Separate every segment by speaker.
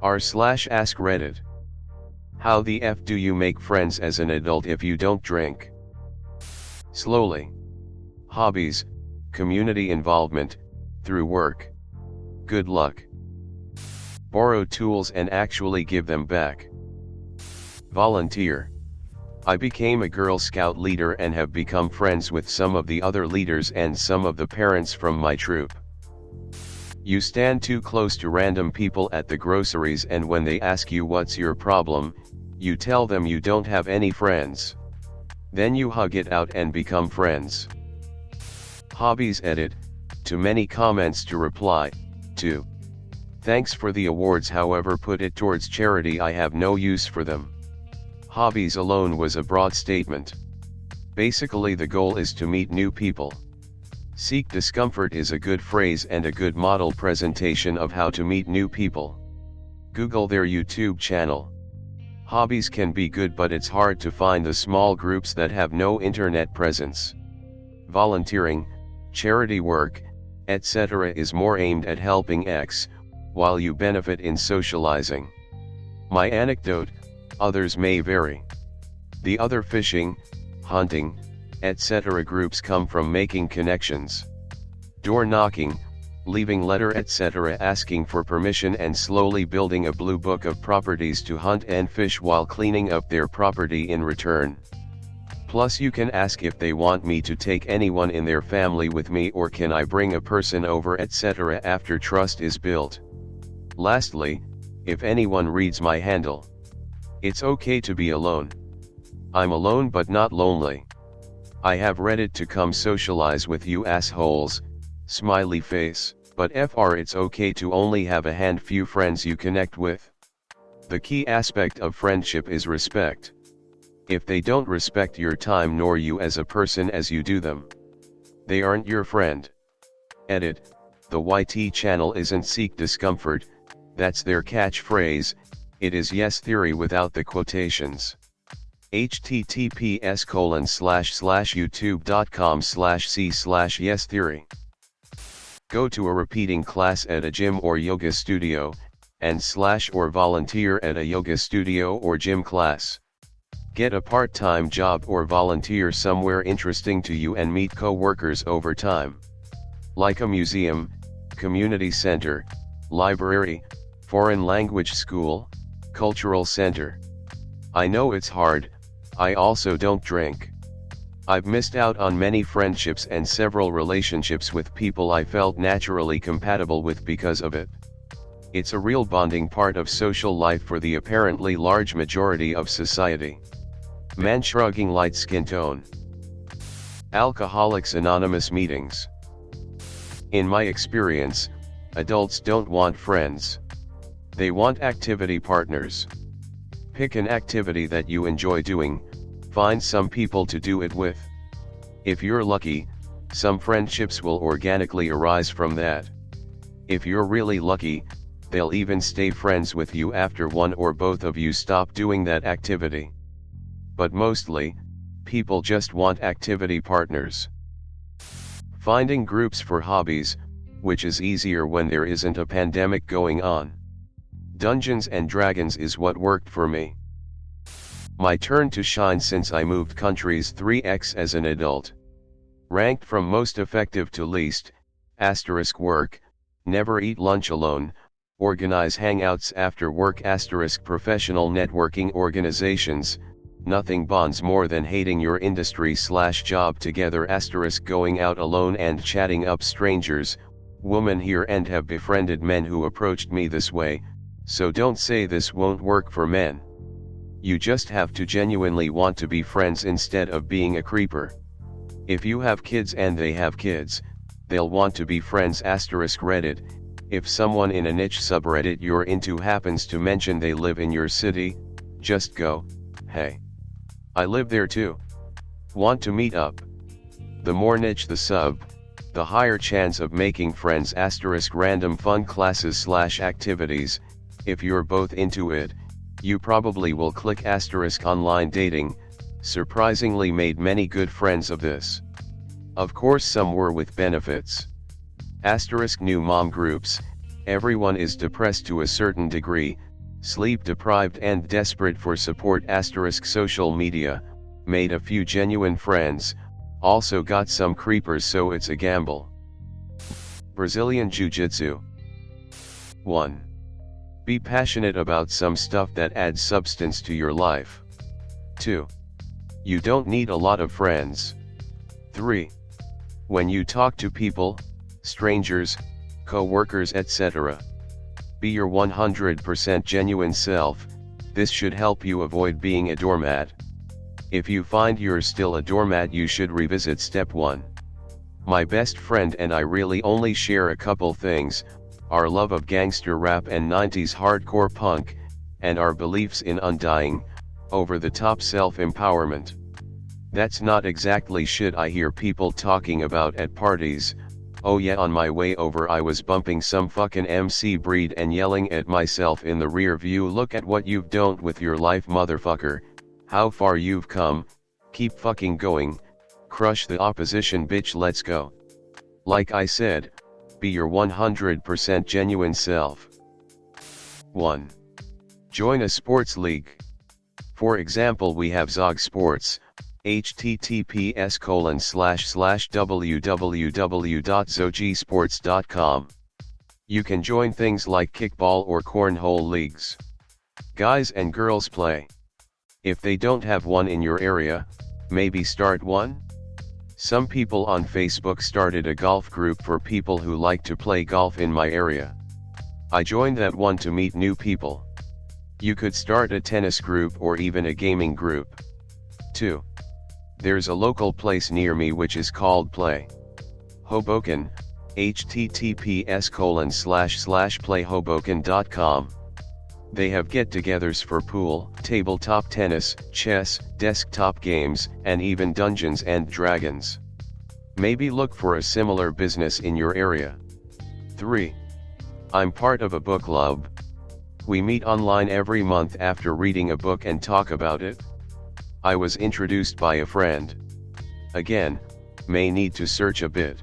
Speaker 1: r/AskReddit. How the F do you make friends as an adult if you don't drink? Slowly. Hobbies, community involvement, through work. Good luck. Borrow tools and actually give them back. Volunteer. I became a Girl Scout leader and have become friends with some of the other leaders and some of the parents from my troop. You stand too close to random people at the groceries, and when they ask you what's your problem, you tell them you don't have any friends. Then you hug it out and become friends. Hobbies. Edit. Too many comments to reply to. Thanks for the awards, however put it towards charity, I have no use for them. Hobbies alone was a broad statement. Basically the goal is to meet new people. Seek discomfort is a good phrase and a good model presentation of how to meet new people. Google their YouTube channel. Hobbies can be good, but it's hard to find the small groups that have no internet presence. Volunteering, charity work, etc. is more aimed at helping X, while you benefit in socializing. My anecdote, others may vary. The other fishing, hunting, etc. groups come from making connections. Door knocking, leaving letter etc. asking for permission, and slowly building a blue book of properties to hunt and fish while cleaning up their property in return. Plus you can ask if they want me to take anyone in their family with me, or can I bring a person over etc. after trust is built. Lastly, if anyone reads my handle, it's okay to be alone. I'm alone but not lonely. I have Reddit to come socialize with you assholes, smiley face, but FR it's okay to only have a hand few friends you connect with. The key aspect of friendship is respect. If they don't respect your time nor you as a person as you do them, they aren't your friend. Edit. The YT channel isn't seek discomfort, that's their catchphrase, it is yes theory without the quotations. https://youtube.com/c/yes theory. Go to a repeating class at a gym or yoga studio, and or volunteer at a yoga studio or gym class. Get a part-time job or volunteer somewhere interesting to you and meet co-workers over time. Like a museum, community center, library, foreign language school, cultural center. I know it's hard, I also don't drink. I've missed out on many friendships and several relationships with people I felt naturally compatible with because of it. It's a real bonding part of social life for the apparently large majority of society. Man shrugging, light skin tone. Alcoholics Anonymous meetings. In my experience, adults don't want friends. They want activity partners. Pick an activity that you enjoy doing, find some people to do it with. If you're lucky, some friendships will organically arise from that. If you're really lucky, they'll even stay friends with you after one or both of you stop doing that activity. But mostly, people just want activity partners. Finding groups for hobbies, which is easier when there isn't a pandemic going on. Dungeons and Dragons is what worked for me. My turn to shine since I moved countries 3x as an adult. Ranked from most effective to least, * work, never eat lunch alone, organize hangouts after work * professional networking organizations, nothing bonds more than hating your industry/job together * going out alone and chatting up strangers, woman here, and have befriended men who approached me this way, so don't say this won't work for men. You just have to genuinely want to be friends instead of being a creeper. If you have kids and they have kids, they'll want to be friends * Reddit. If someone in a niche subreddit you're into happens to mention they live in your city, just go, hey, I live there too. Want to meet up? The more niche the sub, the higher chance of making friends * random fun classes / activities. If you're both into it, you probably will click * online dating, surprisingly made many good friends of this. Of course some were with benefits. * new mom groups, everyone is depressed to a certain degree, Sleep deprived and desperate for support * social media, made a few genuine friends, also got some creepers so it's a gamble. Brazilian Jiu-Jitsu. 1. Be passionate about some stuff that adds substance to your life. 2. You don't need a lot of friends. 3. When you talk to people, strangers, co-workers etc., be your 100% genuine self. This should help you avoid being a doormat. If you find you're still a doormat, you should revisit step 1. My best friend and I really only share a couple things: our love of gangster rap and 90s hardcore punk, and our beliefs in undying, over-the-top self-empowerment. That's not exactly shit I hear people talking about at parties. Oh yeah, on my way over I was bumping some fucking MC Breed and yelling at myself in the rear view, look at what you've done with your life, motherfucker, how far you've come, keep fucking going, crush the opposition bitch, let's go. Like I said, be your 100% genuine self. 1. Join a sports league. For example, we have Zog Sports, https://www.zogsports.com. You can join things like kickball or cornhole leagues. Guys and girls play. If they don't have one in your area, maybe start one? Some people on Facebook started a golf group for people who like to play golf in my area. I joined that one to meet new people. You could start a tennis group or even a gaming group. 2. There's a local place near me which is called Play Hoboken, https://playhoboken.com. They have get-togethers for pool, tabletop tennis, chess, desktop games, and even Dungeons and Dragons. Maybe look for a similar business in your area. 3. I'm part of a book club. We meet online every month after reading a book and talk about it. I was introduced by a friend. Again, may need to search a bit.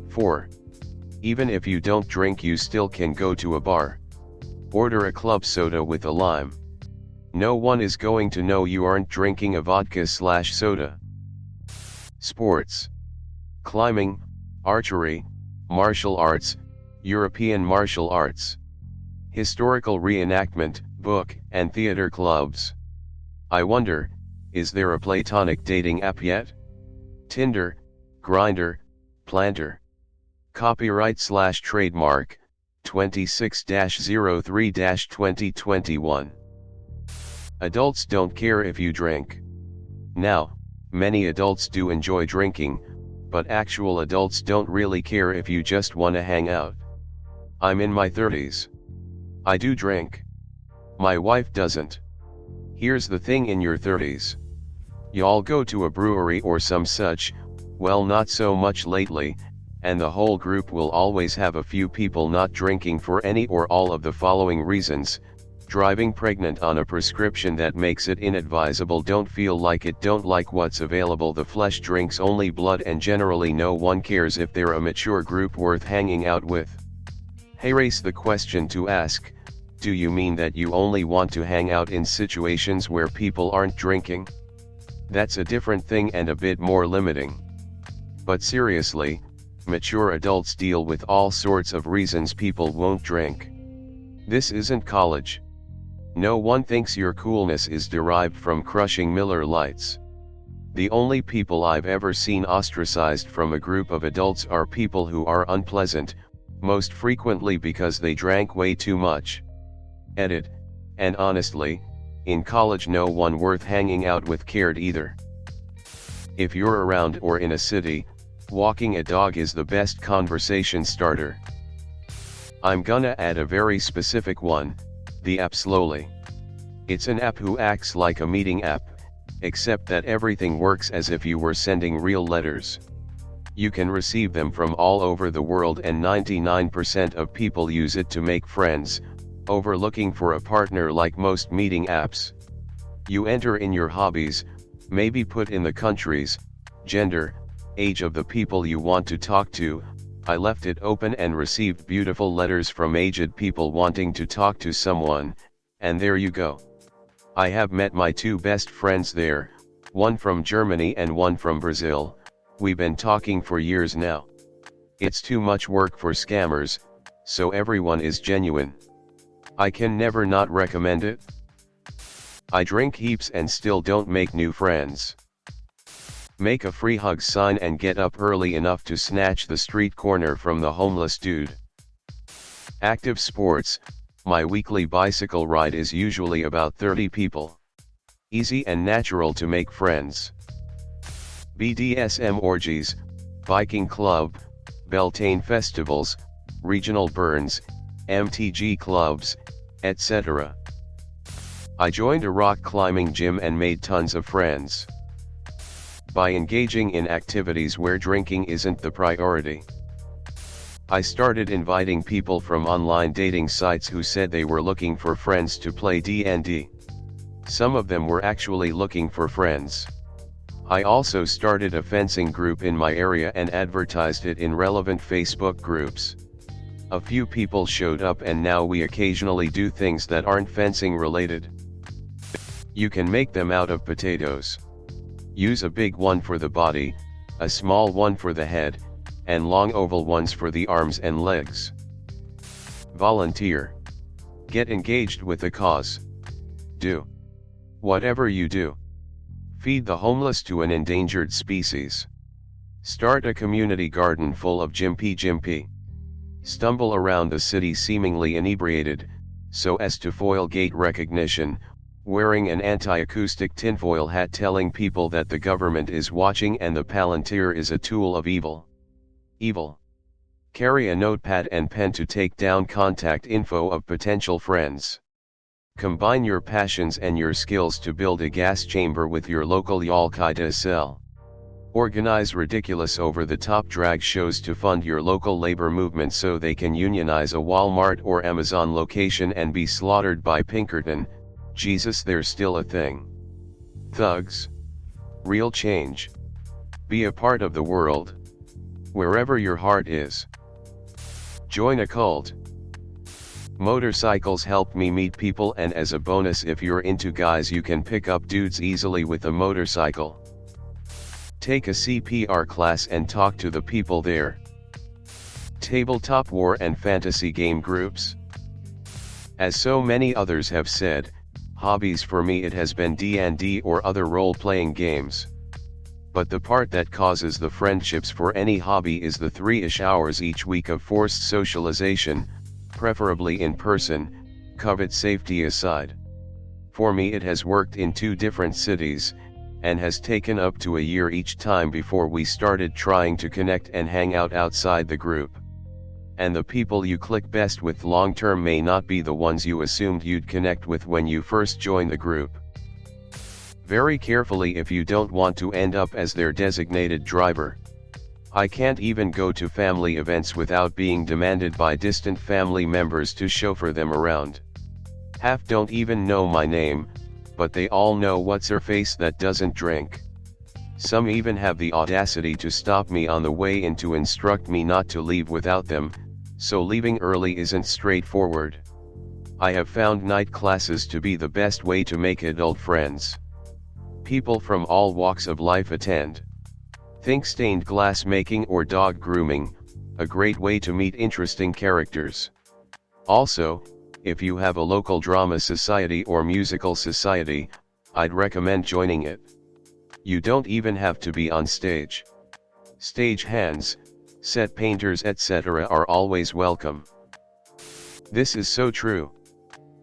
Speaker 1: 4. Even if you don't drink, you still can go to a bar. Order a club soda with a lime. No one is going to know you aren't drinking a vodka/soda. Sports. Climbing, archery, martial arts, European martial arts. Historical reenactment, book and theater clubs. I wonder, is there a platonic dating app yet? Tinder, Grindr, Planter. Copyright/trademark, 26-03-2021. Adults don't care if you drink. Now, many adults do enjoy drinking, but actual adults don't really care if you just wanna hang out. I'm in my 30s. I do drink. My wife doesn't. Here's the thing, in your 30s, y'all go to a brewery or some such, well, not so much lately, and the whole group will always have a few people not drinking for any or all of the following reasons: driving pregnant on a prescription that makes it inadvisable, don't feel like it, don't like what's available, the flesh drinks only blood, and generally no one cares if they're a mature group worth hanging out with. Hey, race the question to ask: do you mean that you only want to hang out in situations where people aren't drinking? That's a different thing and a bit more limiting. But seriously, mature adults deal with all sorts of reasons people won't drink. This isn't college. No one thinks your coolness is derived from crushing Miller Lights. The only people I've ever seen ostracized from a group of adults are people who are unpleasant, most frequently because they drank way too much. Edit. And honestly, in college no one worth hanging out with cared either. If you're around or in a city, walking a dog is the best conversation starter. I'm gonna add a very specific one, the app Slowly. It's an app who acts like a meeting app, except that everything works as if you were sending real letters. You can receive them from all over the world, and 99% of people use it to make friends, over looking for a partner like most meeting apps. You enter in your hobbies, maybe put in the countries, gender, age of the people you want to talk to. I left it open and received beautiful letters from aged people wanting to talk to someone, And there you go. I have met my two best friends there, one from Germany and one from Brazil. We've been talking for years now. It's too much work for scammers, so everyone is genuine. I can never not recommend it. I drink heaps and still don't make new friends. Make a free hug sign and get up early enough to snatch the street corner from the homeless dude. Active sports. My weekly bicycle ride is usually about 30 people. Easy and natural to make friends. BDSM orgies, biking club, Beltane festivals, regional burns, MTG clubs, etc. I joined a rock climbing gym and made tons of friends. By engaging in activities where drinking isn't the priority. I started inviting people from online dating sites who said they were looking for friends to play D&D. Some of them were actually looking for friends. I also started a fencing group in my area and advertised it in relevant Facebook groups. A few people showed up and now we occasionally do things that aren't fencing related. You can make them out of potatoes. Use a big one for the body, a small one for the head, and long oval ones for the arms and legs. Volunteer. Get engaged with the cause. Do whatever you do. Feed the homeless to an endangered species. Start a community garden full of jimpy. Stumble around the city seemingly inebriated, so as to foil gate recognition, wearing an anti-acoustic tinfoil hat telling people that the government is watching and the Palantir is a tool of evil. Carry a notepad and pen to take down contact info of potential friends. Combine your passions and your skills to build a gas chamber with your local Al-Qaeda cell. Organize ridiculous over-the-top drag shows to fund your local labor movement so they can unionize a Walmart or Amazon location and be slaughtered by Pinkerton. Jesus, there's still a thing. Thugs. Real change. Be a part of the world. Wherever your heart is. Join a cult. Motorcycles help me meet people, and as a bonus, if you're into guys, you can pick up dudes easily with a motorcycle. Take a CPR class and talk to the people there. Tabletop war and fantasy game groups. As so many others have said, hobbies for me it has been D&D or other role-playing games. But the part that causes the friendships for any hobby is the 3-ish hours each week of forced socialization, preferably in person, COVID safety aside. For me it has worked in 2 different cities, and has taken up to a year each time before we started trying to connect and hang out outside the group. And the people you click best with long term may not be the ones you assumed you'd connect with when you first joined the group. Very carefully if you don't want to end up as their designated driver. I can't even go to family events without being demanded by distant family members to chauffeur them around. Half don't even know my name, but they all know what's her face that doesn't drink. Some even have the audacity to stop me on the way in to instruct me not to leave without them, so leaving early isn't straightforward. I have found night classes to be the best way to make adult friends. People from all walks of life attend. Think stained glass making or dog grooming, a great way to meet interesting characters. Also, if you have a local drama society or musical society, I'd recommend joining it. You don't even have to be on stage. Stage hands, set painters, etc. are always welcome. This is so true.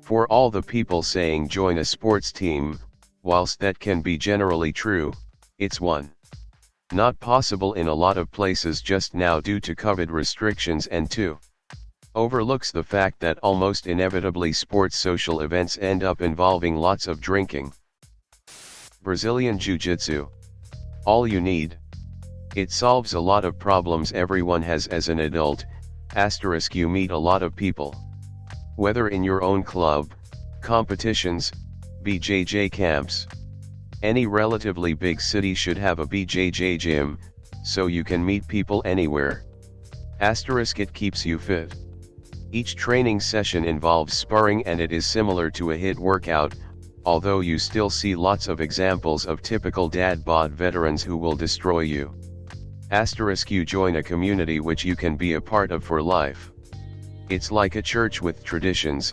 Speaker 1: For all the people saying join a sports team, whilst that can be generally true, it's 1. Not possible in a lot of places just now due to COVID restrictions, and 2. Overlooks the fact that almost inevitably sports social events end up involving lots of drinking. Brazilian Jiu-Jitsu. All you need. It solves a lot of problems everyone has as an adult. * You meet a lot of people. Whether in your own club, competitions, BJJ camps. Any relatively big city should have a BJJ gym, so you can meet people anywhere. * It keeps you fit. Each training session involves sparring and it is similar to a HIIT workout, although you still see lots of examples of typical dad bod veterans who will destroy you. You join a community which you can be a part of for life. It's like a church with traditions,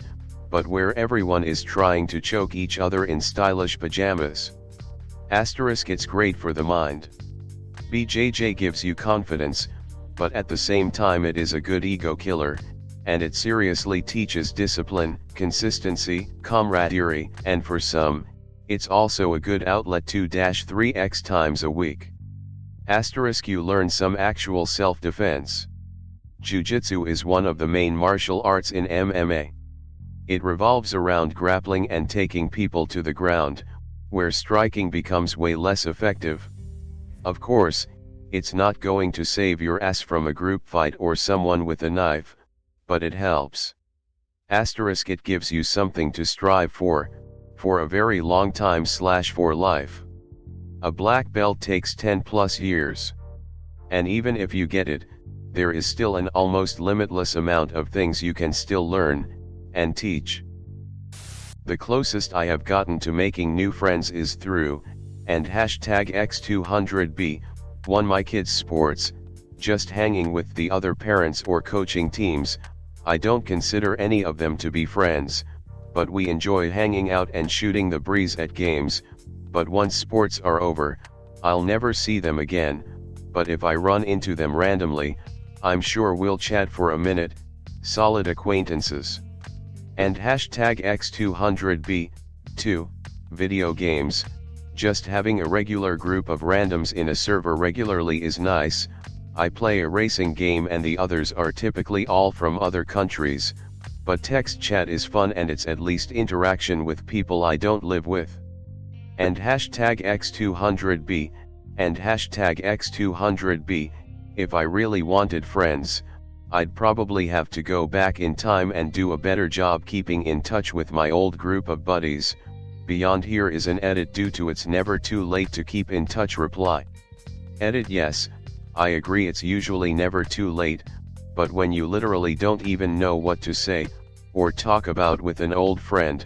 Speaker 1: but where everyone is trying to choke each other in stylish pajamas. It's great for the mind. BJJ gives you confidence, but at the same time it is a good ego killer, and it seriously teaches discipline, consistency, camaraderie, and for some, it's also a good outlet 2-3x times a week. You learn some actual self-defense. Jiu-Jitsu is one of the main martial arts in MMA. It revolves around grappling and taking people to the ground, where striking becomes way less effective. Of course, it's not going to save your ass from a group fight or someone with a knife, but it helps. It gives you something to strive for a very long time / for life. A black belt takes 10+ years. And even if you get it, there is still an almost limitless amount of things you can still learn and teach. The closest I have gotten to making new friends is through, and #X200B, my kids' sports, just hanging with the other parents or coaching teams. I don't consider any of them to be friends, but we enjoy hanging out and shooting the breeze at games, but once sports are over, I'll never see them again, but if I run into them randomly, I'm sure we'll chat for a minute, solid acquaintances. And #X200B, 2, video games, just having a regular group of randoms in a server regularly is nice. I play a racing game and the others are typically all from other countries, but text chat is fun and it's at least interaction with people I don't live with. And #X200B, and #X200B, if I really wanted friends, I'd probably have to go back in time and do a better job keeping in touch with my old group of buddies. Beyond here is an edit due to it's never too late to keep in touch reply. Edit: yes, I agree it's usually never too late, but when you literally don't even know what to say, or talk about with an old friend,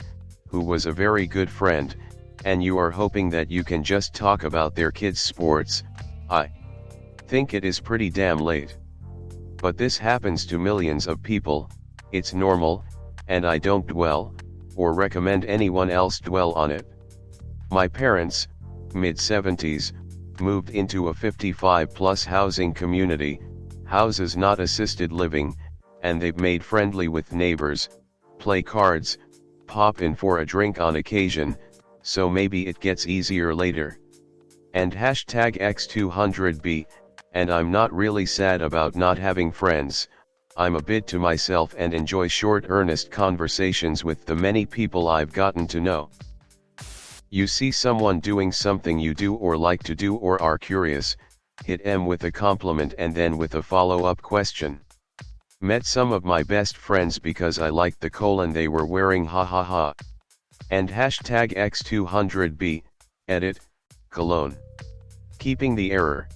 Speaker 1: who was a very good friend, and you are hoping that you can just talk about their kids' sports, I think it is pretty damn late. But this happens to millions of people, it's normal, and I don't dwell, or recommend anyone else dwell on it. My parents, mid-70s, moved into a 55+ housing community, houses not assisted living, and they've made friendly with neighbors, play cards, pop in for a drink on occasion, so maybe it gets easier later. And #X200B, and I'm not really sad about not having friends. I'm a bit to myself and enjoy short earnest conversations with the many people I've gotten to know. You see someone doing something you do or like to do or are curious, hit em with a compliment and then with a follow-up question. Met some of my best friends because I liked the colon they were wearing, ha ha ha. And #X200B, edit, cologne. Keeping the error.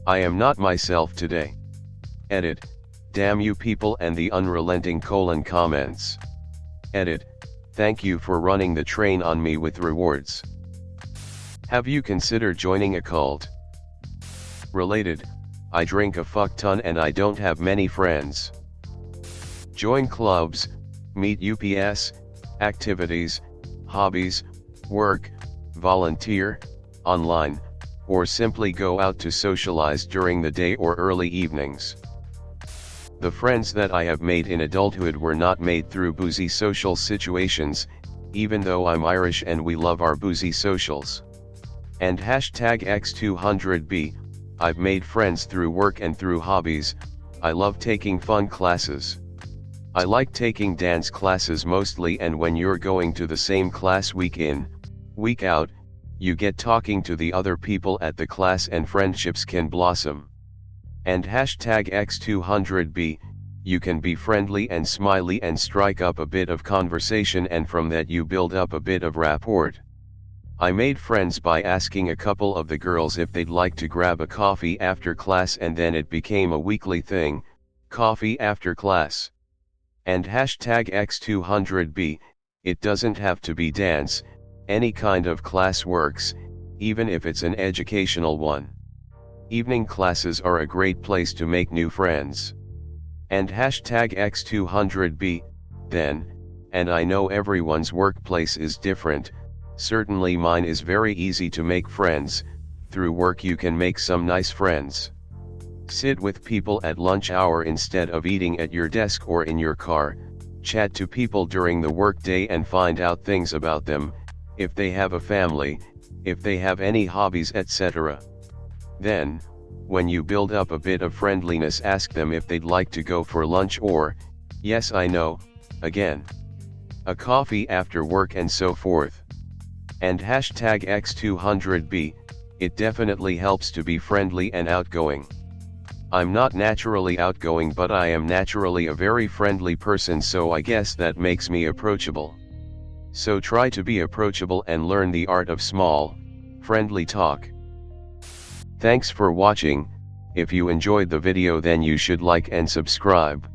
Speaker 1: I am not myself today. Edit, damn you people and the unrelenting colon comments. Edit, thank you for running the train on me with rewards. Have you considered joining a cult? Related, I drink a fuck ton and I don't have many friends. Join clubs, meet UPS, activities, hobbies, work, volunteer, online, or simply go out to socialize during the day or early evenings. The friends that I have made in adulthood were not made through boozy social situations, even though I'm Irish and we love our boozy socials. And #X200B, I've made friends through work and through hobbies. I love taking fun classes. I like taking dance classes mostly, and when you're going to the same class week in, week out, you get talking to the other people at the class and friendships can blossom. And #X200B, you can be friendly and smiley and strike up a bit of conversation, and from that you build up a bit of rapport. I made friends by asking a couple of the girls if they'd like to grab a coffee after class, and then it became a weekly thing, coffee after class. And hashtag X200B, it doesn't have to be dance, any kind of class works, even if it's an educational one. Evening classes are a great place to make new friends. And hashtag X200B, then, and I know everyone's workplace is different, certainly mine is very easy to make friends, through work you can make some nice friends. Sit with people at lunch hour instead of eating at your desk or in your car, chat to people during the workday and find out things about them, if they have a family, if they have any hobbies, etc. Then, when you build up a bit of friendliness, ask them if they'd like to go for lunch or, yes I know, again, a coffee after work and so forth. And hashtag X200B, it definitely helps to be friendly and outgoing. I'm not naturally outgoing, but I am naturally a very friendly person, so I guess that makes me approachable. So try to be approachable and learn the art of small, friendly talk. Thanks for watching. If you enjoyed the video, then you should like and subscribe.